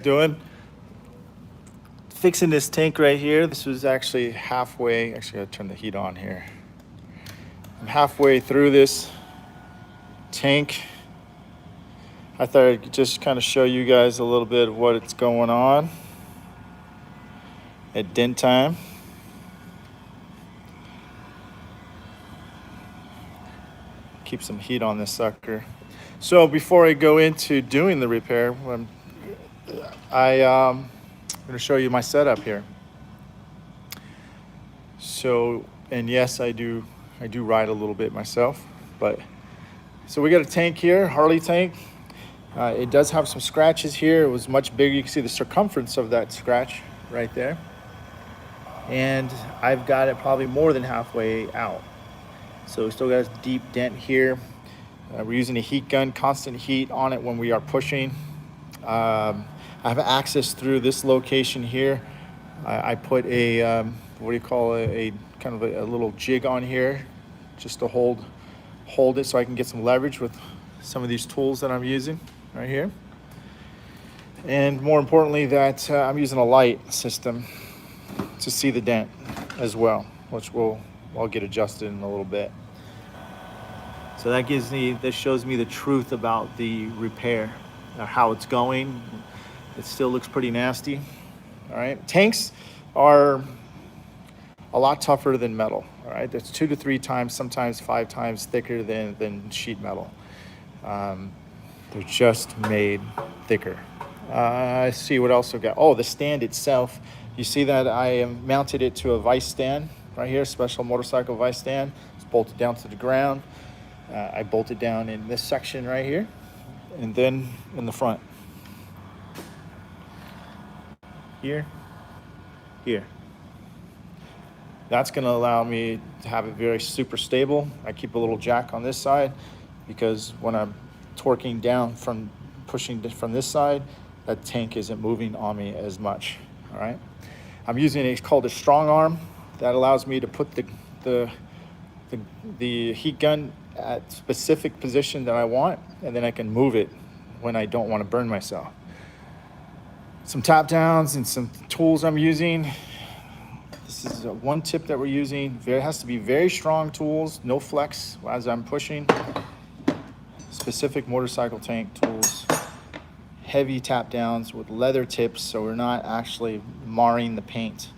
Doing fixing this tank right here. This was actually halfway. Actually, I gotta turn the heat on here. I'm halfway through this tank. I thought I'd just kind of show you guys a little bit of what's going on at dent time. Keep some heat on this sucker. So before I go into doing the repair, I'm going to show you my setup here. So, and yes, I do ride a little bit myself, but so we got a tank here, Harley tank. It does have some scratches here. It was much bigger. You can see the circumference of that scratch right there. And I've got it probably more than halfway out. So we still got a deep dent here. We're using a heat gun, constant heat on it when we are pushing. I have access through this location here. I put a, what do you call a kind of a little jig on here just to hold it so I can get some leverage with some of these tools that I'm using right here. And more importantly that I'm using a light system to see the dent as well, which I'll get adjusted in a little bit. So that shows me the truth about the repair, how it's going. It still looks pretty nasty. All right, tanks are a lot tougher than metal. All right, that's 2 to 3 times, sometimes 5 times thicker than sheet metal. They're just made thicker. I see what else I've got. Oh, the stand itself. You see that I mounted it to a vice stand right here, special motorcycle vice stand. It's bolted down to the ground. I bolted down in this section right here, and then in the front. Here. That's going to allow me to have it very super stable. I keep a little jack on this side because when I'm torquing down pushing from this side, that tank isn't moving on me as much. All right. I'm using it's called a strong arm that allows me to put the heat gun at specific position that I want, and then I can move it when I don't want to burn myself. Some tap downs and some tools I'm using. This is one tip that we're using. It has to be very strong tools, no flex as I'm pushing. Specific motorcycle tank tools. Heavy tap downs with leather tips so we're not actually marring the paint.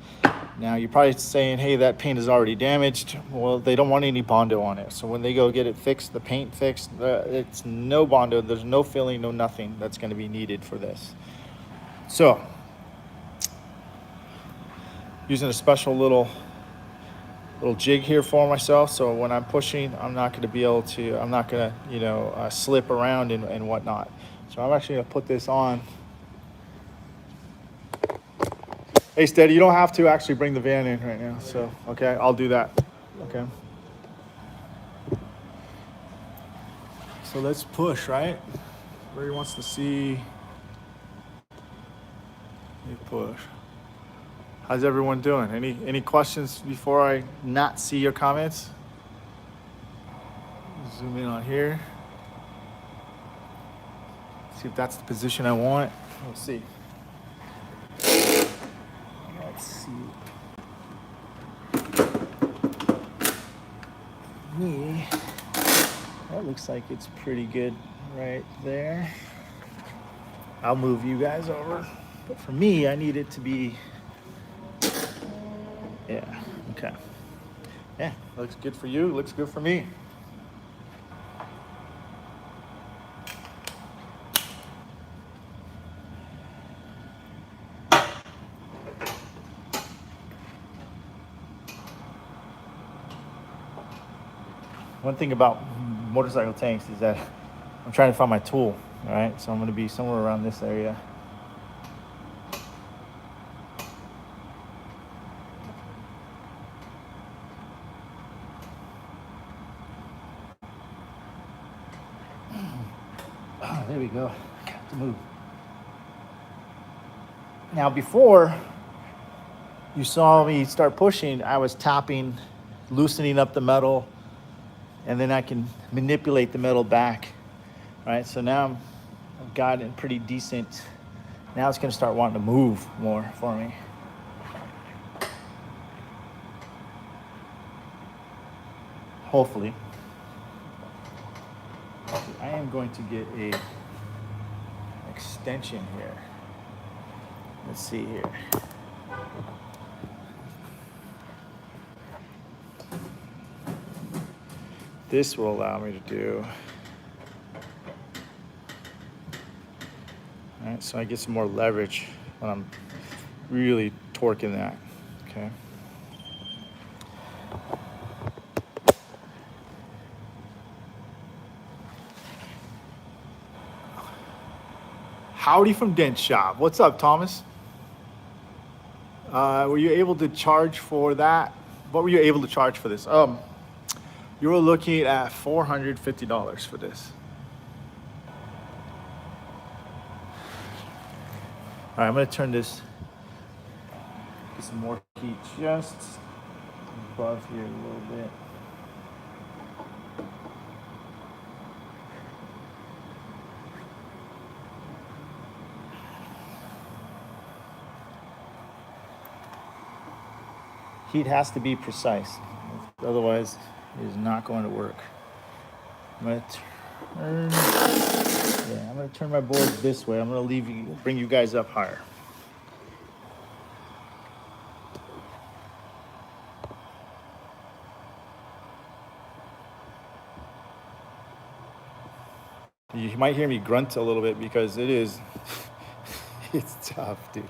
Now you're probably saying, hey, that paint is already damaged. Well, they don't want any Bondo on it. So when they go get it fixed, the paint fixed, it's no Bondo, there's no filling, no nothing that's gonna be needed for this. So, using a special little jig here for myself. So when I'm pushing, I'm not gonna be able to, I'm not gonna, slip around and whatnot. So I'm actually gonna put this on. Hey, Steady, you don't have to actually bring the van in right now. So, okay, I'll do that. Okay. So let's push, right? Everybody wants to see me push. How's everyone doing? Any questions before I not see your comments? Zoom in on here. See if that's the position I want. Let's see. Let's see. Me, that looks like it's pretty good right there. I'll move you guys over. But for me, I need it to be, yeah, okay. Yeah, looks good for you, looks good for me. One thing about motorcycle tanks is that I'm trying to find my tool, all right? So I'm gonna be somewhere around this area. Oh, there we go, got to move. Now before you saw me start pushing, I was tapping, loosening up the metal, and then I can manipulate the metal back, right? So now I've got a pretty decent Now it's gonna start wanting to move more for me. Hopefully. I am going to get a extension here. Let's see here. This will allow me to do. All right, so I get some more leverage when I'm really torquing that, okay? Howdy from Dent Shop. What's up, Thomas? Were you able to charge for that? What were you able to charge for this? You were looking at $450 for this. All right, I'm gonna turn this, get some more heat just above here a little bit. Heat has to be precise, otherwise it is not going to work. I'm gonna turn my board this way. I'm gonna bring you guys up higher. You might hear me grunt a little bit because it is, it's tough, dude.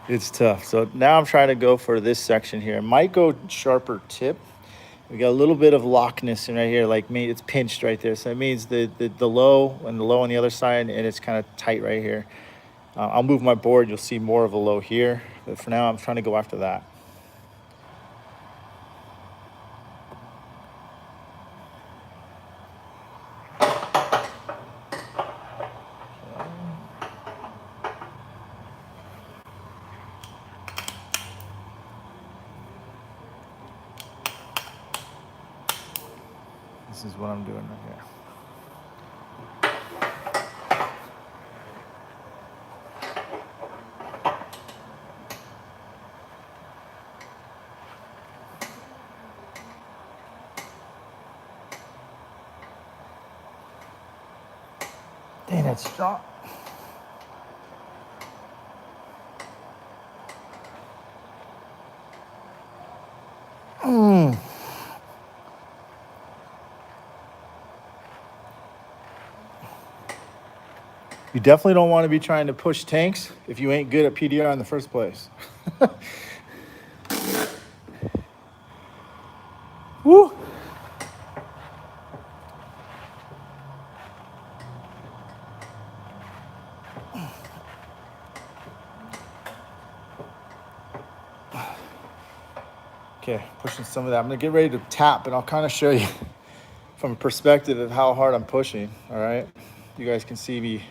It's tough. So now I'm trying to go for this section here. I might go sharper tip. We got a little bit of lockness in right here, like me, it's pinched right there. So that means the low and the low on the other side, and it's kind of tight right here. I'll move my board, you'll see more of a low here. But for now, I'm trying to go after that. This is what I'm doing right here. Dang, that's strong. You definitely don't want to be trying to push tanks if you ain't good at PDR in the first place. Woo! Okay, pushing some of that. I'm gonna get ready to tap, and I'll kind of show you from a perspective of how hard I'm pushing, all right? You guys can see me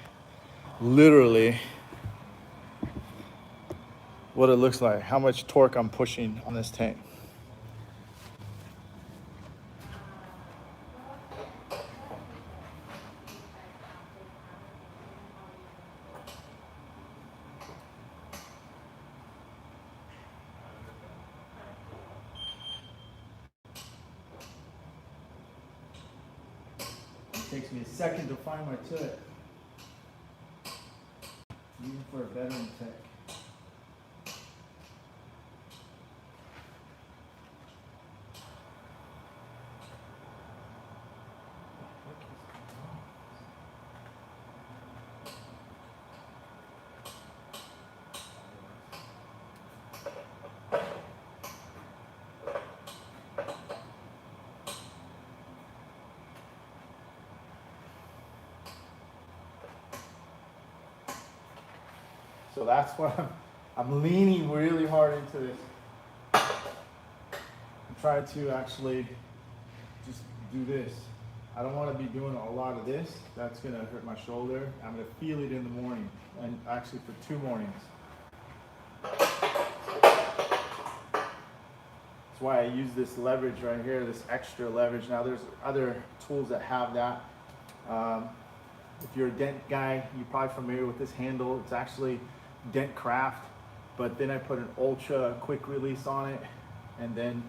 literally what it looks like, how much torque I'm pushing on this tank. It takes me a second to find my tip, even for a veteran tech. So that's what I'm leaning really hard into this. I'm trying to actually just do this. I don't want to be doing a lot of this. That's going to hurt my shoulder. I'm going to feel it in the morning, and actually for 2 mornings. That's why I use this leverage right here, this extra leverage. Now there's other tools that have that. If you're a dent guy, you're probably familiar with this handle. It's actually Dent Craft, but then I put an ultra quick release on it, and then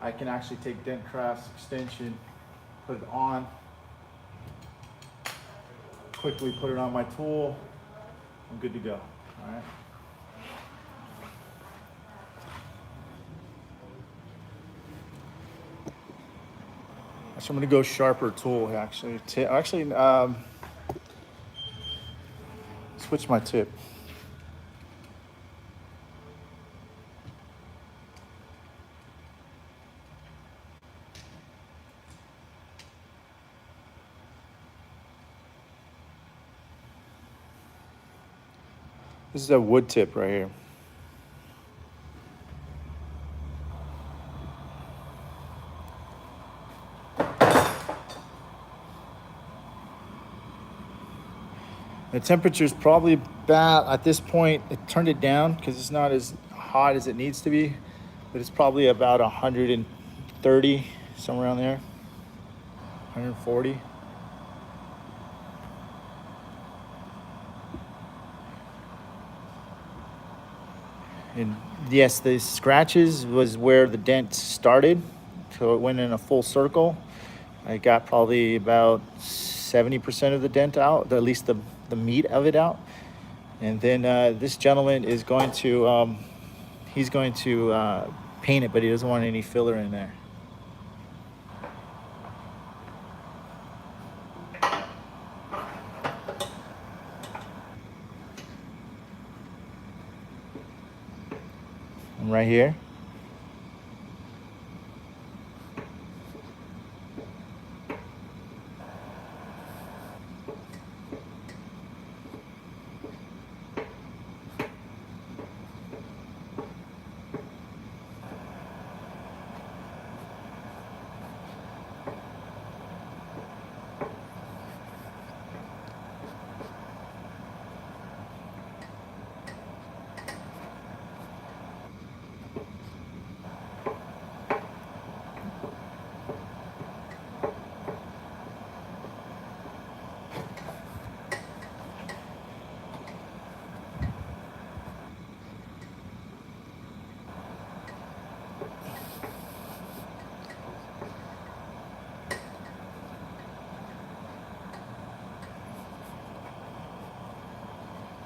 I can actually take Dent Craft's extension, put it on, quickly put it on my tool. I'm good to go. All right. So I'm gonna go sharper tool actually. Switch my tip. This is a wood tip right here. The temperature is probably about, at this point, it turned it down because it's not as hot as it needs to be, but it's probably about 130, somewhere around there, 140. And yes, the scratches was where the dent started, so it went in a full circle. I got probably about 70% of the dent out, at least the meat of it out. And then this gentleman is going to, he's going to paint it, but he doesn't want any filler in there. And right here.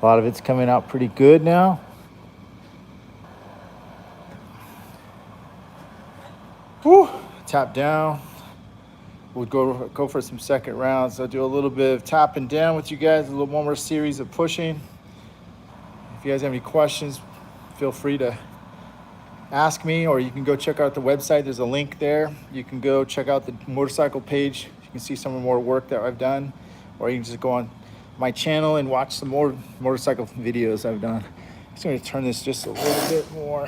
A lot of it's coming out pretty good now. Whew. Tap down. We'll go for some second rounds. I'll do a little bit of tapping down with you guys, a little one more series of pushing. If you guys have any questions, feel free to ask me, or you can go check out the website. There's a link there. You can go check out the motorcycle page. You can see some more work that I've done, or you can just go on my channel and watch some more motorcycle videos I've done. I'm just going to turn this just a little bit more.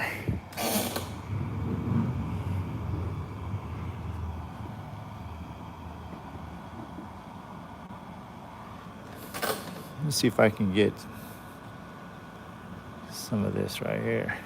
Let's see if I can get some of this right here.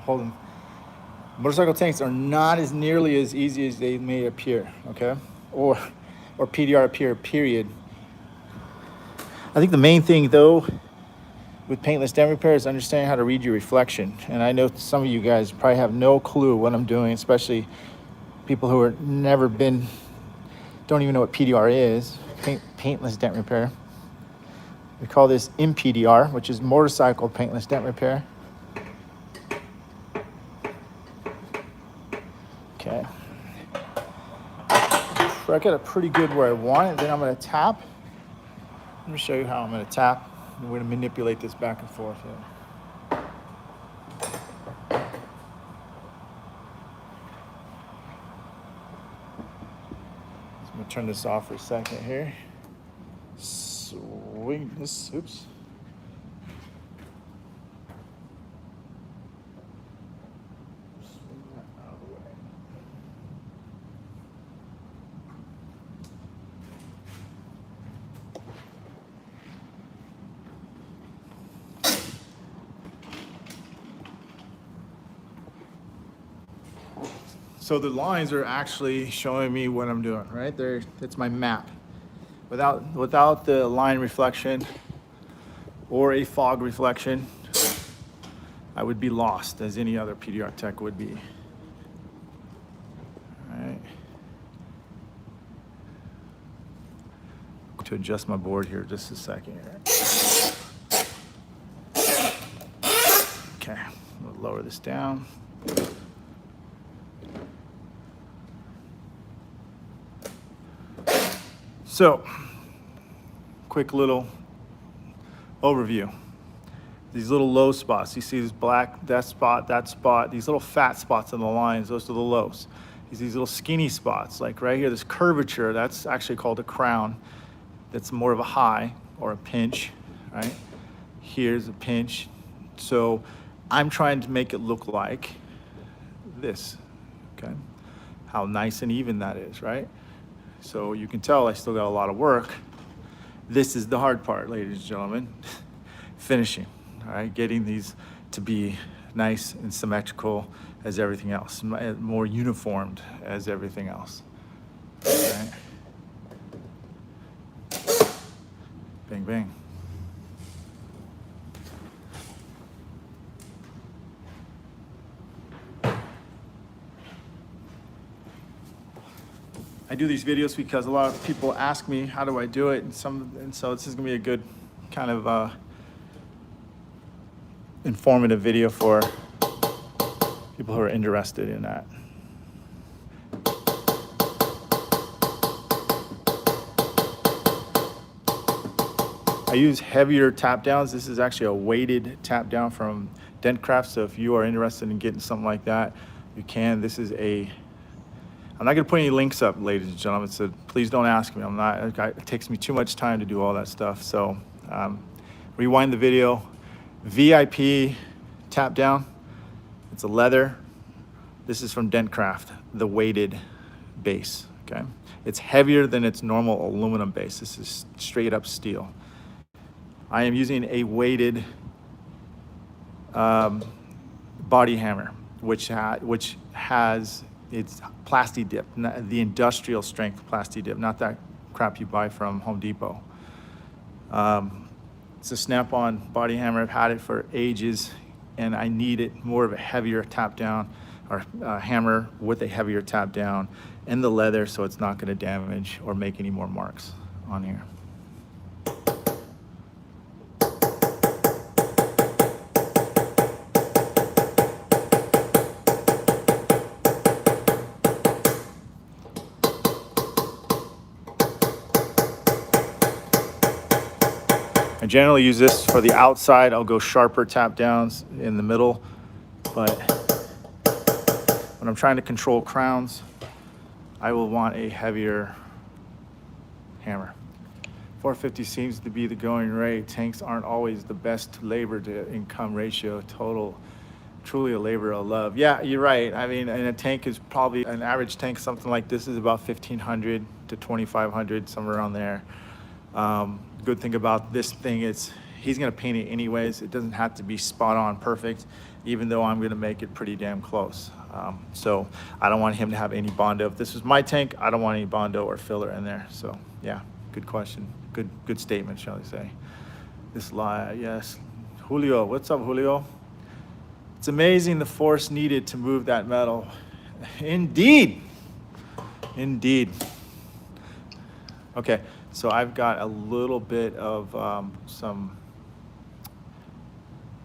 Hold on. Motorcycle tanks are not as nearly as easy as they may appear, okay? Or PDR appear, period. I think the main thing though with paintless dent repair is understanding how to read your reflection. And I know some of you guys probably have no clue what I'm doing, especially people who are never been, don't even know what PDR is, paintless dent repair. We call this MPDR, which is motorcycle paintless dent repair. Okay. I got it pretty good where I want it. Then I'm going to tap. Let me show you how I'm going to tap. We're going to manipulate this back and forth here. So I'm going to turn this off for a second here. Swing thing. This, oops. Swing that out of the way. So the lines are actually showing me what I'm doing, right? There, that's my map. Without the line reflection or a fog reflection, I would be lost as any other PDR tech would be. All right. To adjust my board here just a second. Okay, we'll lower this down. So, quick little overview. These little low spots, you see this black, that spot, these little fat spots on the lines, those are the lows. These little skinny spots, like right here, this curvature, that's actually called a crown. That's more of a high or a pinch, right? Here's a pinch. So I'm trying to make it look like this, okay? How nice and even that is, right? So you can tell I still got a lot of work. This is the hard part, ladies and gentlemen. Finishing, all right? Getting these to be nice and symmetrical as everything else, more uniformed as everything else, okay? Bang, bang. I do these videos because a lot of people ask me, how do I do it? And so this is gonna be a good kind of informative video for people who are interested in that. I use heavier tap downs. This is actually a weighted tap down from Dentcraft. So if you are interested in getting something like that, you can. This is I'm not gonna put any links up, ladies and gentlemen, so please don't ask me. It takes me too much time to do all that stuff. So rewind the video. VIP tap down. It's a leather. This is from Dentcraft, the weighted base, okay? It's heavier than its normal aluminum base. This is straight up steel. I am using a weighted body hammer, which has it's plasti dip, the industrial strength plasti dip, not that crap you buy from Home Depot. It's a snap-on body hammer. I've had it for ages, and I needed more of a heavier tap down, or hammer with a heavier tap down, and the leather, so it's not going to damage or make any more marks on here. I generally use this for the outside. I'll go sharper tap downs in the middle, but when I'm trying to control crowns, I will want a heavier hammer. 450 seems to be the going rate. Tanks aren't always the best labor to income ratio. Truly a labor of love. Yeah, you're right. I mean, and a tank is probably, an average tank, something like this is about 1,500 to 2,500, somewhere around there. Good thing about this thing is he's gonna paint it anyways. It doesn't have to be spot on perfect, even though I'm gonna make it pretty damn close. So I don't want him to have any Bondo. If this was my tank, I don't want any Bondo or filler in there. So yeah, good question. Good statement, shall I say. This lie, yes. Julio, what's up, Julio? It's amazing the force needed to move that metal. Indeed. Okay. So I've got a little bit of I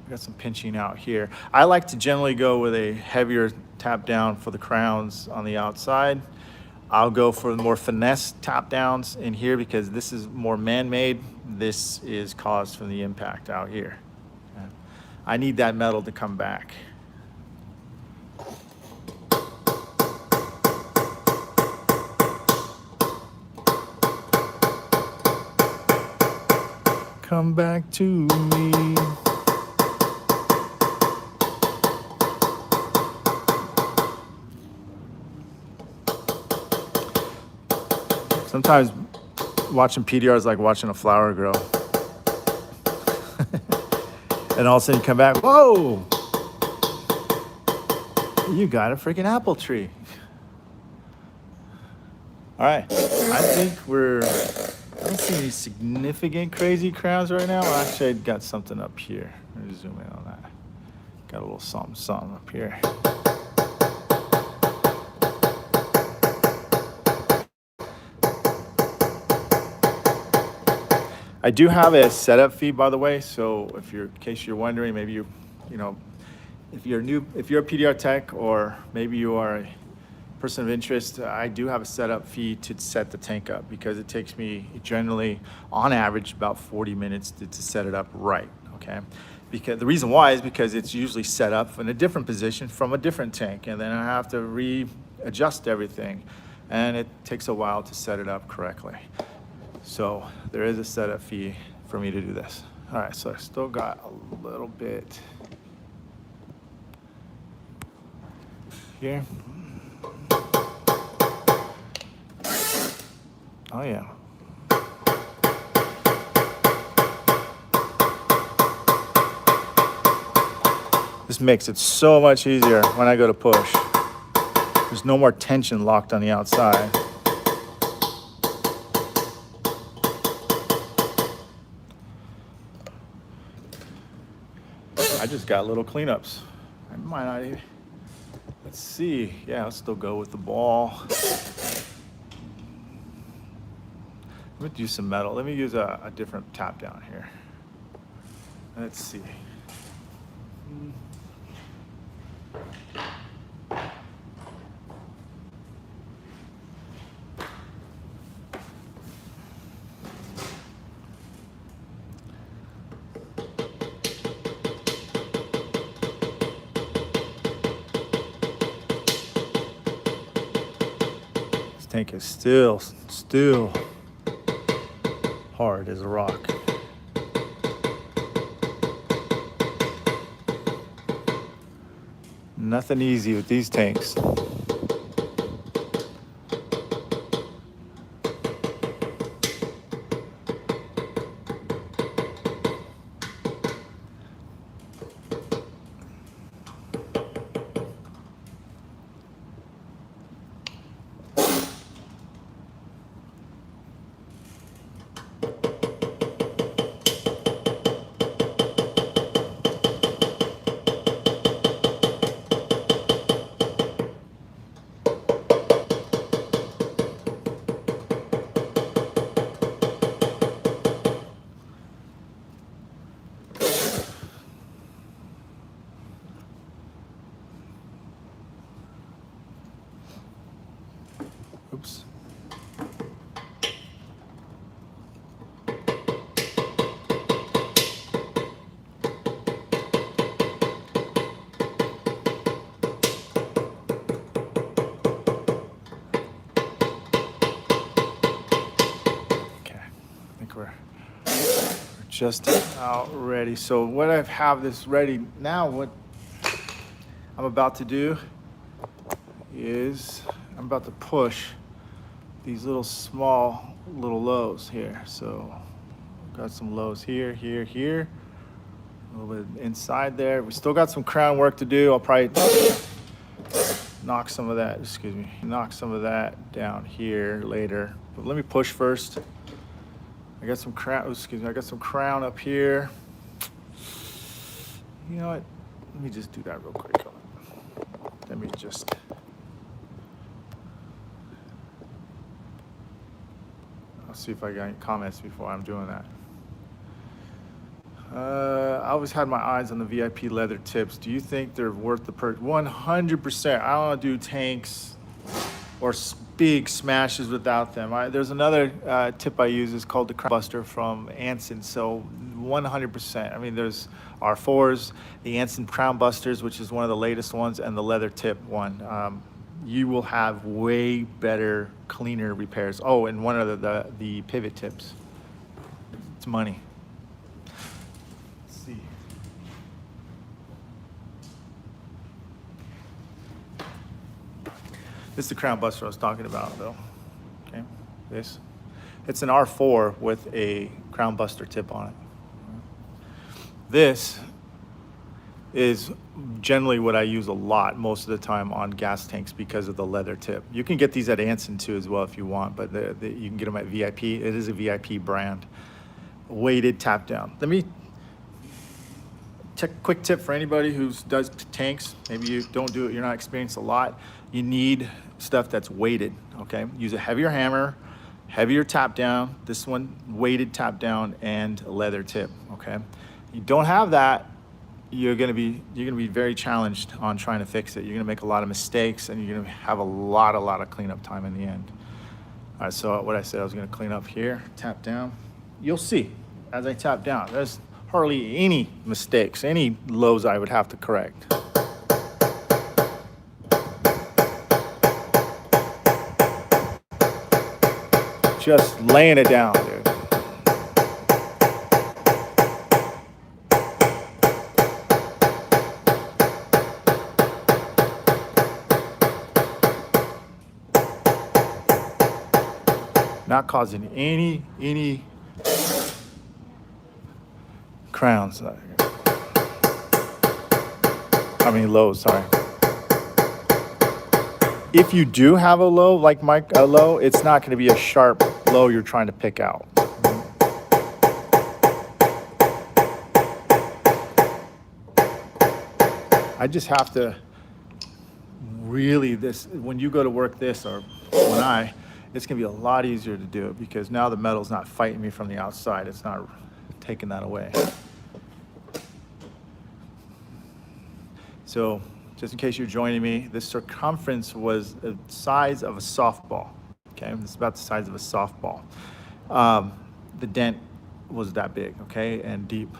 got some pinching out here. I like to generally go with a heavier tap down for the crowns on the outside. I'll go for the more finesse tap downs in here because this is more man-made. This is caused from the impact out here. Okay. I need that metal to come back. come back to me. Sometimes watching PDR is like watching a flower grow. And all of a sudden you come back, whoa! You got a freaking apple tree. All right, I think I don't see any significant crazy crowns right now. Actually, I got something up here. Let me zoom in on that. Got a little something up here. I do have a setup fee, by the way. So in case you're wondering, maybe you know, if you're a PDR tech, or maybe you are a person of interest, I do have a setup fee to set the tank up, because it takes me generally, on average, about 40 minutes to set it up right. Okay, because the reason why is because it's usually set up in a different position from a different tank, and then I have to readjust everything, and it takes a while to set it up correctly. So there is a setup fee for me to do this. All right, so I still got a little bit here. Oh yeah. This makes it so much easier when I go to push. There's no more tension locked on the outside. I just got little cleanups. I might not even, let's see. Yeah, I'll still go with the ball. Let me use some metal. Let me use a different tap down here. Let's see. This tank is still hard as a rock. Nothing easy with these tanks. Oops. Okay, I think we're just about ready. So what I have this ready now, what I'm about to do is I'm about to push these little small little lows here. So I've got some lows here, here, a little bit inside there. We still got some crown work to do. I'll probably knock some of that down here later. But let me push first. I got some crown, I got some crown up here. You know what? Let me just do that real quick. Let me just. I'll see if I got any comments before I'm doing that. I always had my eyes on the VIP leather tips. Do you think they're worth the purchase? 100%. I don't want to do tanks or big smashes without them. There's another tip I use. It's called the Crown Buster from Anson. So 100%. I mean, there's R4s, the Anson Crown Busters, which is one of the latest ones, and the leather tip one. You will have way better, cleaner repairs. Oh, and one of the pivot tips. It's money. This is the crown buster I was talking about, though. Okay, this. It's an R4 with a crown buster tip on it. This is generally what I use a lot most of the time on gas tanks because of the leather tip. You can get these at Anson too as well if you want, but you can get them at VIP. It is a VIP brand. Weighted tap down. Let me quick tip for anybody who does tanks. Maybe you don't do it, you're not experienced a lot. You need stuff that's weighted, okay? Use a heavier hammer, heavier tap down, this one weighted tap down, and a leather tip, okay? You don't have that, you're gonna be very challenged on trying to fix it. You're gonna make a lot of mistakes and you're gonna have a lot of cleanup time in the end. All right, so what I said I was gonna clean up here, tap down. You'll see as I tap down, there's hardly any mistakes, any lows I would have to correct. Just laying it down, dude. Not causing any crowns. I mean lows, sorry. If you do have a low, like a low, it's not going to be a sharp low you're trying to pick out. I just have to really, when you go to work this, or when it's going to be a lot easier to do it because now the metal's not fighting me from the outside. It's not taking that away. So just in case you're joining me, this circumference was the size of a softball. Okay, it's about the size of a softball. The dent was that big, okay, and deep.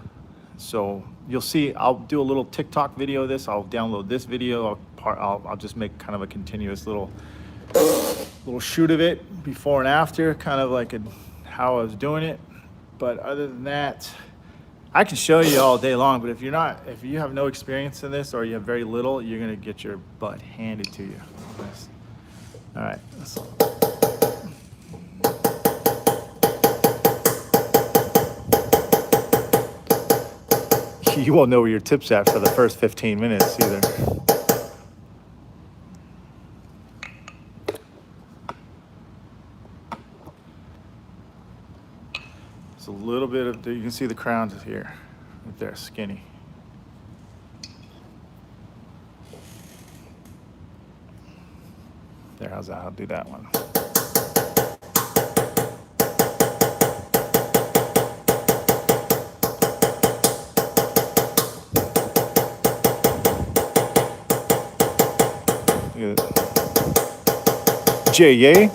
So you'll see, I'll do a little TikTok video of this. I'll download this video. I'll just make kind of a continuous little shoot of it before and after, kind of like how I was doing it. But other than that, I can show you all day long, but if you have no experience in this or you have very little, you're gonna get your butt handed to you. All right. You won't know where your tip's at for the first 15 minutes either. A little bit of, you can see the crowns here, right there, skinny. There, how's that? I'll do that one. Look at it. J-Yay.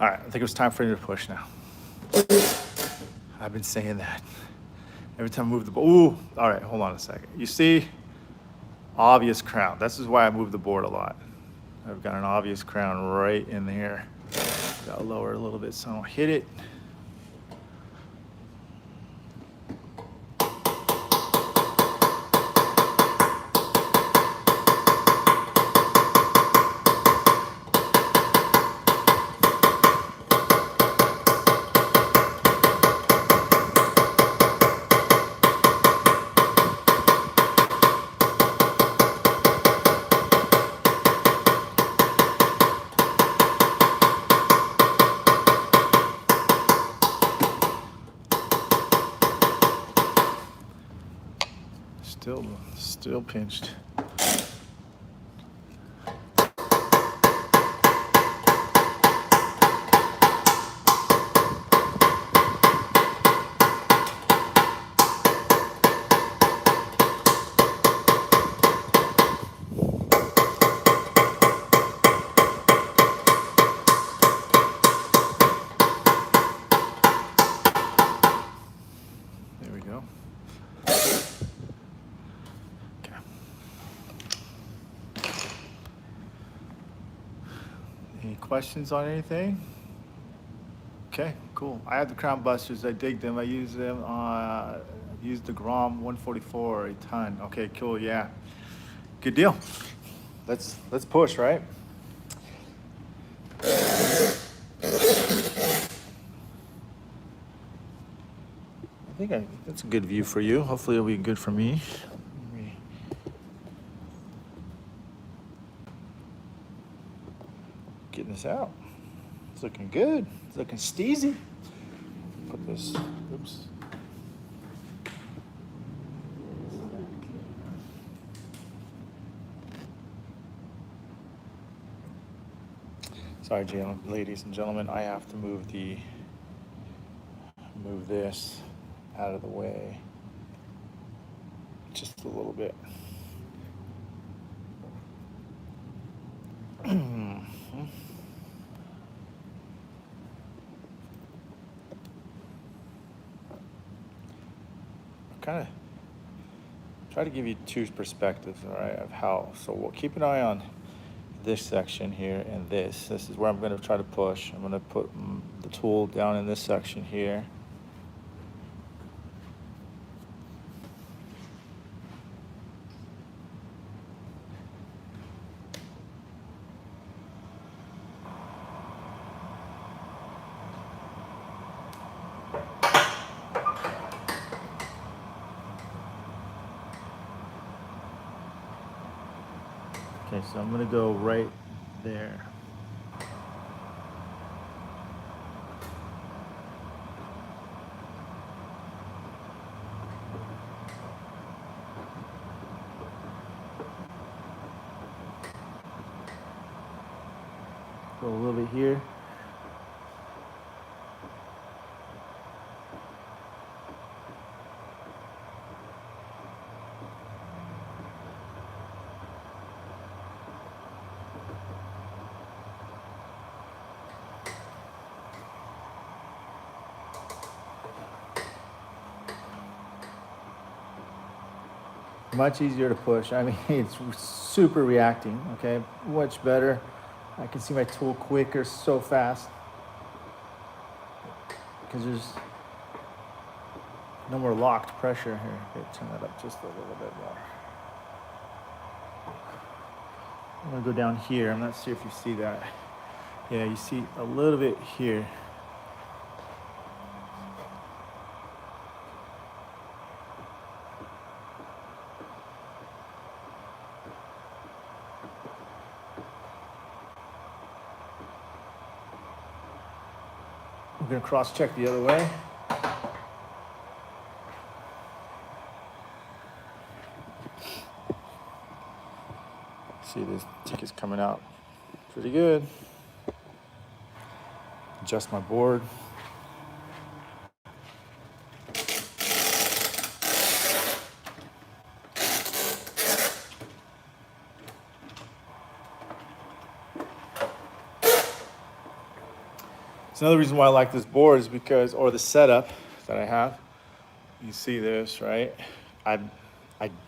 All right, I think it was time for you to push now. I've been saying that. Every time I move the board. Ooh, all right, hold on a second. You see, obvious crown. This is why I move the board a lot. I've got an obvious crown right in here. Gotta lower it a little bit so I don't hit it. Still pinched. There we go. Any questions on anything? Okay, cool. I have the Crown Busters. I dig them. I use them. Use the Grom 144 a ton. Okay, cool. Yeah, good deal. Let's push, right? That's a good view for you. Hopefully, it'll be good for me. Getting this out. It's looking good. It's looking steezy. Put this. Oops. Sorry, ladies and gentlemen. I have to move this out of the way just a little bit. Kind of try to give you two perspectives, all right, of how. So we'll keep an eye on this section here and this. This is where I'm going to try to push. I'm going to put the tool down in this section here. Okay, so I'm going to go right there. Go a little bit here. Much easier to push. I mean, it's super reacting, okay? Much better. I can see my tool quicker, so fast. Because there's no more locked pressure here. Okay, turn that up just a little bit more. I'm gonna go down here. I'm not sure if you see that. Yeah, you see a little bit here. I'm gonna cross check the other way. See, this tick is coming out pretty good. Adjust my board. It's another reason why I like this board is because, or the setup that I have. You see this, right? I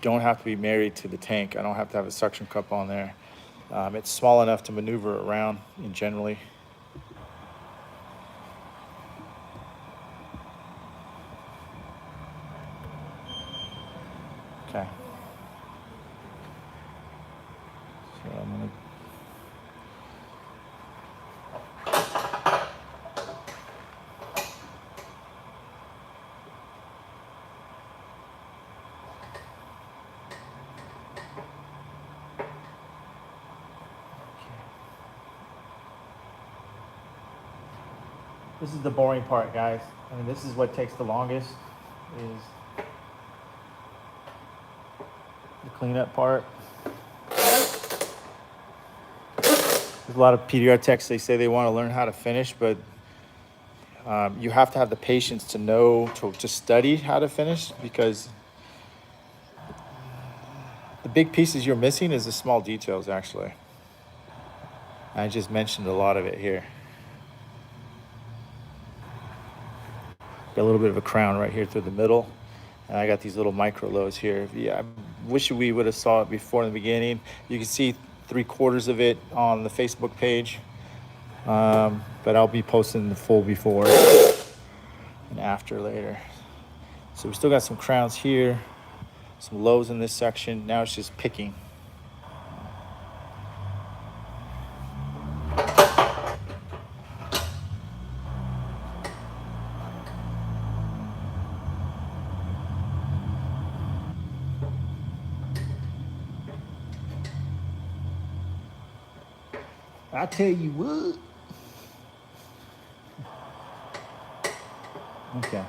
don't have to be married to the tank. I don't have to have a suction cup on there. It's small enough to maneuver around and generally. Okay. So I'm gonna. This is the boring part, guys. I mean, this is what takes the longest, is the cleanup part. There's a lot of PDR techs, they say they want to learn how to finish, but you have to have the patience to know, to study how to finish, because the big pieces you're missing is the small details, actually. I just mentioned a lot of it here. Got a little bit of a crown right here through the middle. And I got these little micro lows here. Yeah, I wish we would have saw it before in the beginning. You can see 3/4 of it on the Facebook page. But I'll be posting the full before and after later. So we still got some crowns here, some lows in this section. Now it's just picking. I tell you what. Okay.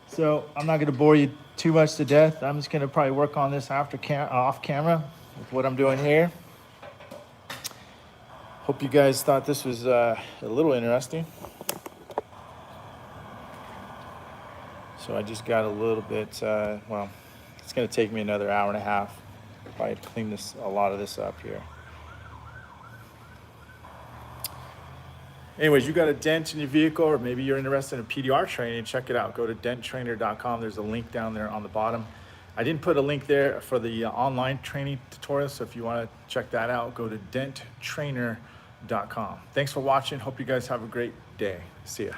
So I'm not gonna bore you too much to death. I'm just gonna probably work on this off camera with what I'm doing here. Hope you guys thought this was a little interesting. So I just got a little bit, well, it's gonna take me another hour and a half probably to clean a lot of this up here. Anyways, you got a dent in your vehicle, or maybe you're interested in PDR training, check it out. Go to denttrainer.com. There's a link down there on the bottom. I didn't put a link there for the online training tutorial, so if you want to check that out, go to denttrainer.com. Thanks for watching. Hope you guys have a great day. See ya.